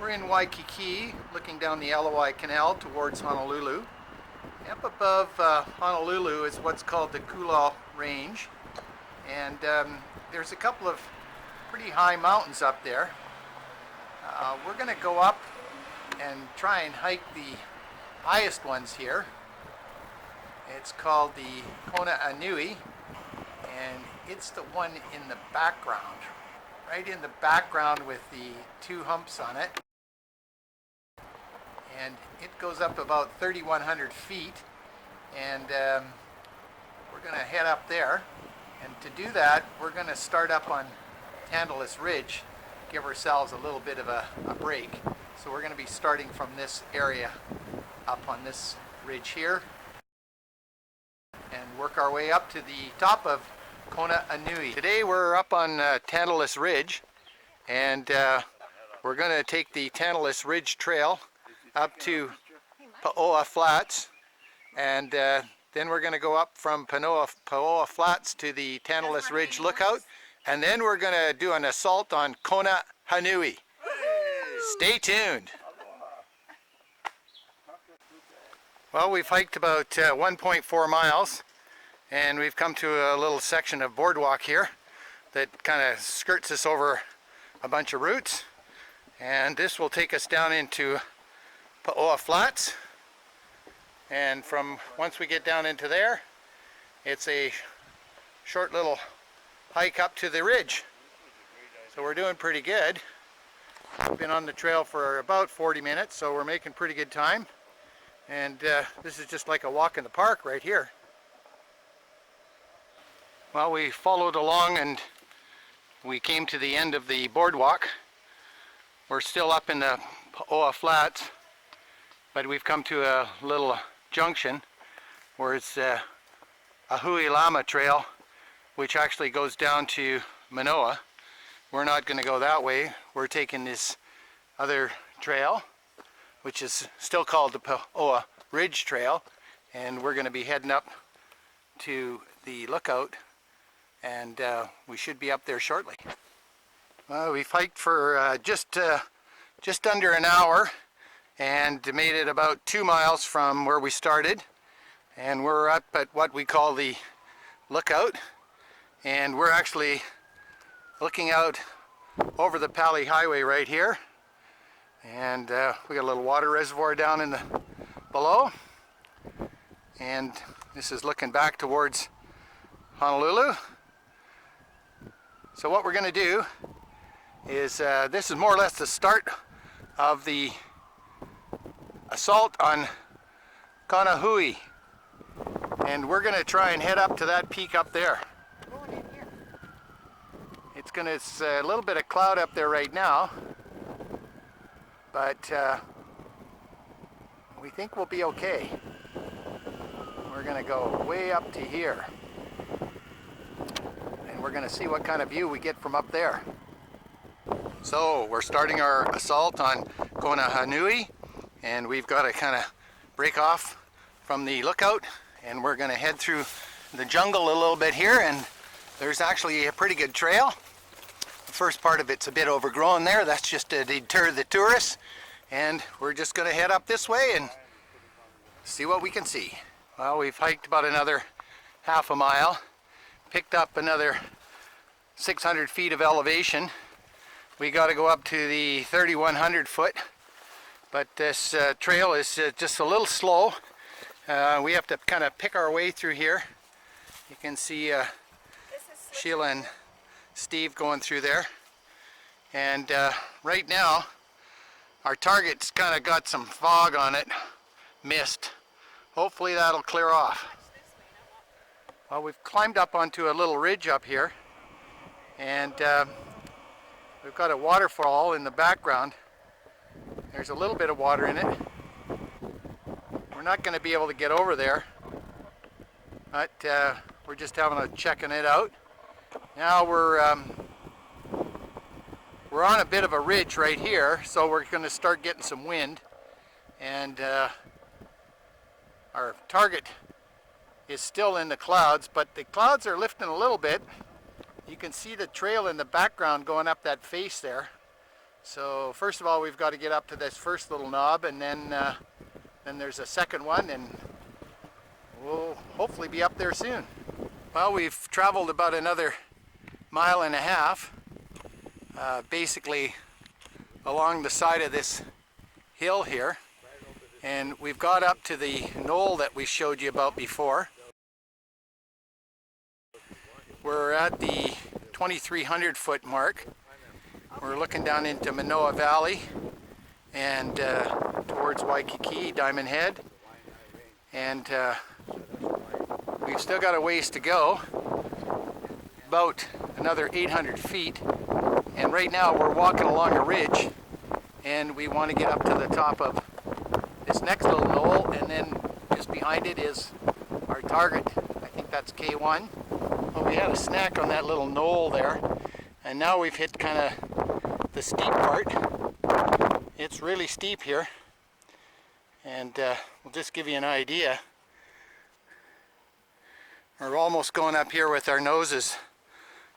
We're in Waikiki, looking down the LOI Canal towards Honolulu. Up above Honolulu is what's called the Koolau Range, and there's a couple of pretty high mountains up there. We're going to go up and try and hike the highest ones here. It's called the Konahuanui, and it's the one in the background, right in the background with the two humps on it. And it goes up about 3,100 feet, and we're going to head up there. And to do that, we're going to start up on Tantalus Ridge, give ourselves a little bit of a break. So we're going to be starting from this area up on this ridge here and work our way up to the top of Konahuanui. Today we're up on Tantalus Ridge, and we're going to take the Tantalus Ridge Trail up to Paoa Flats, and then we're going to go up from Paoa Flats to the Tantalus Ridge Lookout, and then we're going to do an assault on Konahuanui. Stay tuned. Well, we've hiked about 1.4 miles, and we've come to a little section of boardwalk here that kind of skirts us over a bunch of roots, and this will take us down into Paoa Flats, and from once we get down into there, it's a short little hike up to the ridge. So we're doing pretty good. We've been on the trail for about 40 minutes, so we're making pretty good time, and this is just like a walk in the park right here. Well, we followed along and we came to the end of the boardwalk. We're still up in the Paoa Flats, but we've come to a little junction where it's a Hui Lama Trail, which actually goes down to Manoa. We're not going to go that way. We're taking this other trail, which is still called the Paoa Ridge Trail, and we're going to be heading up to the lookout, and we should be up there shortly. Well, we've hiked for just under an hour, and made it about 2 miles from where we started, and we're up at what we call the lookout, and we're actually looking out over the Pali Highway right here, and we got a little water reservoir down in the below, and this is looking back towards Honolulu. So what we're going to do is this is more or less the start of the assault on Konahuanui, and we're going to try and head up to that peak up there. It's a little bit of cloud up there right now, but we think we'll be okay. We're going to go way up to here, and we're going to see what kind of view we get from up there. So we're starting our assault on Konahuanui, and we've got to kind of break off from the lookout, and we're going to head through the jungle a little bit here, and there's actually a pretty good trail. The first part of it's a bit overgrown there. That's just to deter the tourists, and we're just going to head up this way and see what we can see. Well, we've hiked about another half a mile, picked up another 600 feet of elevation. We got to go up to the 3,100 foot. But this trail is just a little slow. We have to kind of pick our way through here. You can see Sheila and Steve going through there. And right now, our target's kind of got some fog on it, mist. Hopefully that'll clear off. Well, we've climbed up onto a little ridge up here, and we've got a waterfall in the background. There's a little bit of water in it. We're not going to be able to get over there, but we're just having a checking it out. Now we're on a bit of a ridge right here, so we're going to start getting some wind, and our target is still in the clouds, but the clouds are lifting a little bit. You can see the trail in the background going up that face there. So first of all, we've got to get up to this first little knob, and then there's a second one, and we'll hopefully be up there soon. Well, we've traveled about another 1.5 miles, basically along the side of this hill here, and we've got up to the knoll that we showed you about before. We're at the 2,300 foot mark. We're looking down into Manoa Valley and towards Waikiki, Diamond Head, and we've still got a ways to go, about another 800 feet, and right now we're walking along a ridge, and we want to get up to the top of this next little knoll, and then just behind it is our target. I think that's K1. Well, we had a snack on that little knoll there, and now we've hit kind of the steep part. It's really steep here, and we'll just give you an idea. We're almost going up here with our noses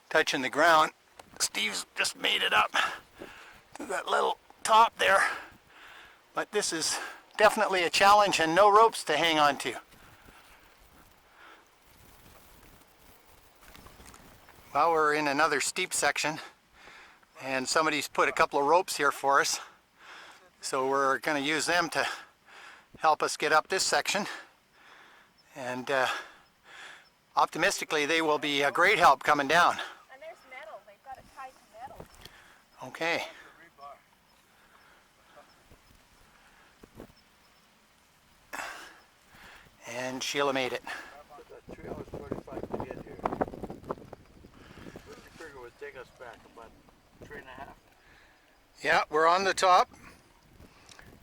touching the ground. Steve's just made it up to that little top there, but this is definitely a challenge and no ropes to hang on to. Well, we're in another steep section, and somebody's put a couple of ropes here for us, so we're going to use them to help us get up this section, and optimistically they will be a great help coming down. And there's metal. They've got it tied to metal. Okay. And Sheila made it. About 3 hours 45 to get here. What you figure would take us back about 3.5? Yeah, we're on the top,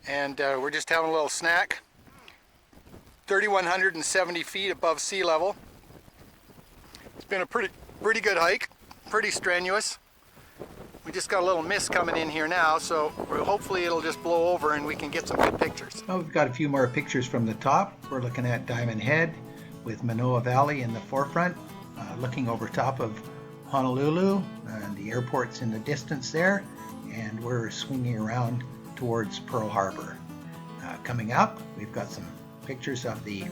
and we're just having a little snack. 3,170 feet above sea level. It's been a pretty good hike, pretty strenuous. We just got a little mist coming in here now, so hopefully it'll just blow over and we can get some good pictures. Well, we've got a few more pictures from the top. We're looking at Diamond Head with Manoa Valley in the forefront, looking over top of Honolulu, and the airport's in the distance there, and we're swinging around towards Pearl Harbor. Coming up, we've got some pictures of the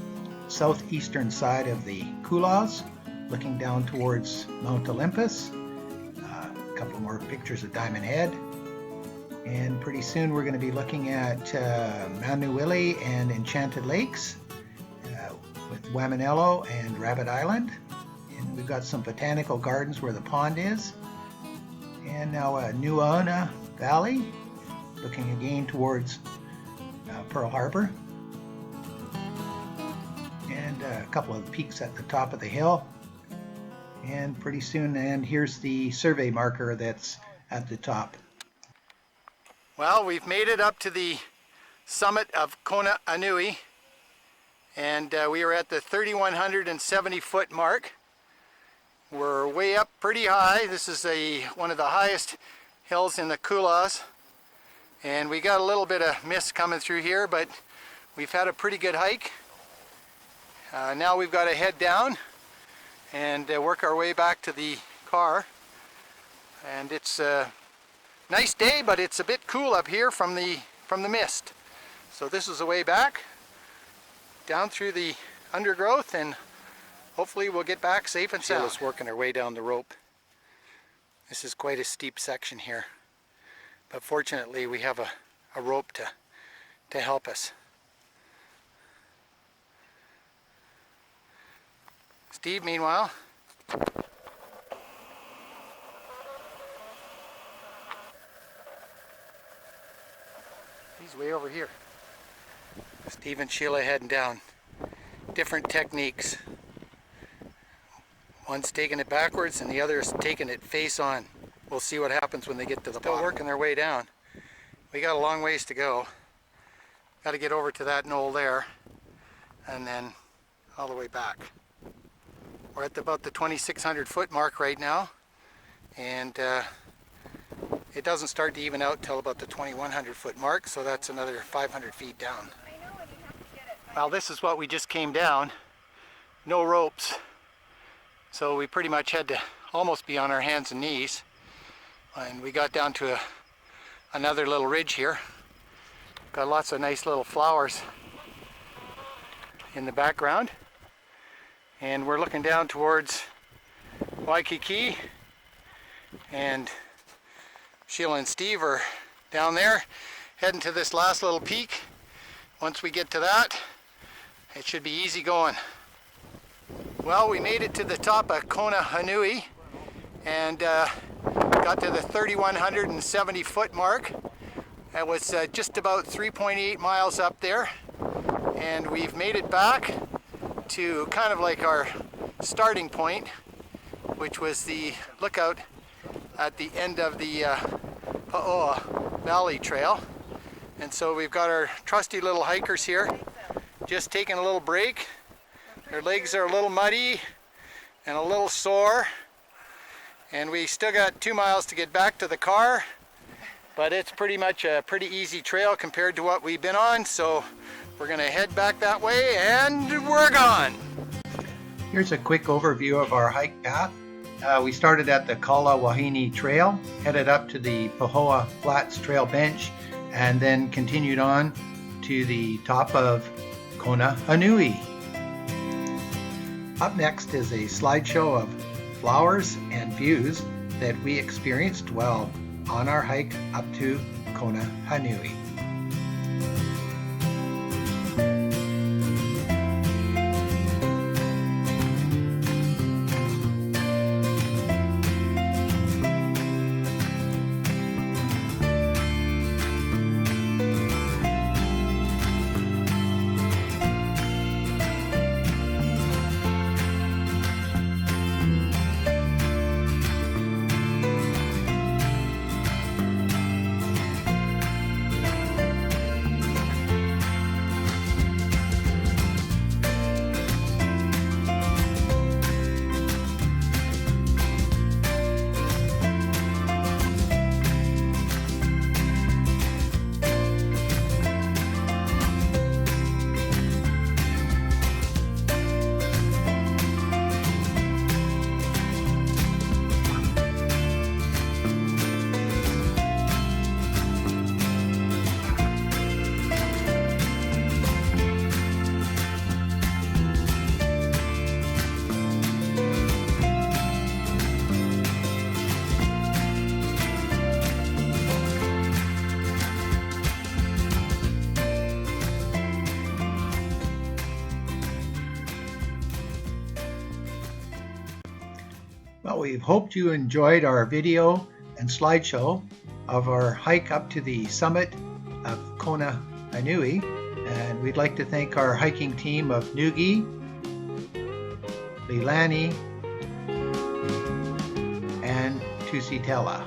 southeastern side of the Koolaus, looking down towards Mount Olympus. A couple more pictures of Diamond Head, and pretty soon we're going to be looking at Manuili and Enchanted Lakes with Wamanello and Rabbit Island, and we've got some botanical gardens where the pond is, and now Nuuana Valley, looking again towards Pearl Harbor, and a couple of peaks at the top of the hill. And pretty soon, and here's the survey marker that's at the top. Well, we've made it up to the summit of Konahuanui, and we are at the 3,170 foot mark. We're way up pretty high. This is one of the highest hills in the Koolaus, and we got a little bit of mist coming through here, but we've had a pretty good hike. Now we've got to head down and work our way back to the car, and it's a nice day, but it's a bit cool up here from the mist. So this is the way back down through the undergrowth, and hopefully we'll get back safe and sound. Sheila's working her way down the rope. This is quite a steep section here, but fortunately we have a rope to help us. Steve, meanwhile, he's way over here. Steve and Sheila heading down. Different techniques. One's taking it backwards and the other is taking it face on. We'll see what happens when they get to the bottom. Still working their way down. We got a long ways to go. Got to get over to that knoll there, and then all the way back. We're at about the 2,600 foot mark right now, and it doesn't start to even out till about the 2,100 foot mark, so that's another 500 feet down. Well, this is what we just came down. No ropes, so we pretty much had to almost be on our hands and knees, and we got down to another little ridge here. Got lots of nice little flowers in the background. And we're looking down towards Waikiki, and Sheila and Steve are down there heading to this last little peak. Once we get to that, it should be easy going. Well, we made it to the top of Konahuanui and got to the 3,170 foot mark. That was just about 3.8 miles up there, and we've made it back to kind of like our starting point, which was the lookout at the end of the Paoa Valley Trail. And so we've got our trusty little hikers here, just taking a little break. Their legs are a little muddy and a little sore, and we still got 2 miles to get back to the car, but it's pretty much a pretty easy trail compared to what we've been on, so we're gonna head back that way and we're gone. Here's a quick overview of our hike path. We started at the Konahuanui Trail, headed up to the Pahoa Flats Trail Bench, and then continued on to the top of Konahuanui. Up next is a slideshow of flowers and views that we experienced while on our hike up to Konahuanui. Well, we hoped you enjoyed our video and slideshow of our hike up to the summit of Konahuanui, and we'd like to thank our hiking team of Nugi, Leilani, and Tusitala.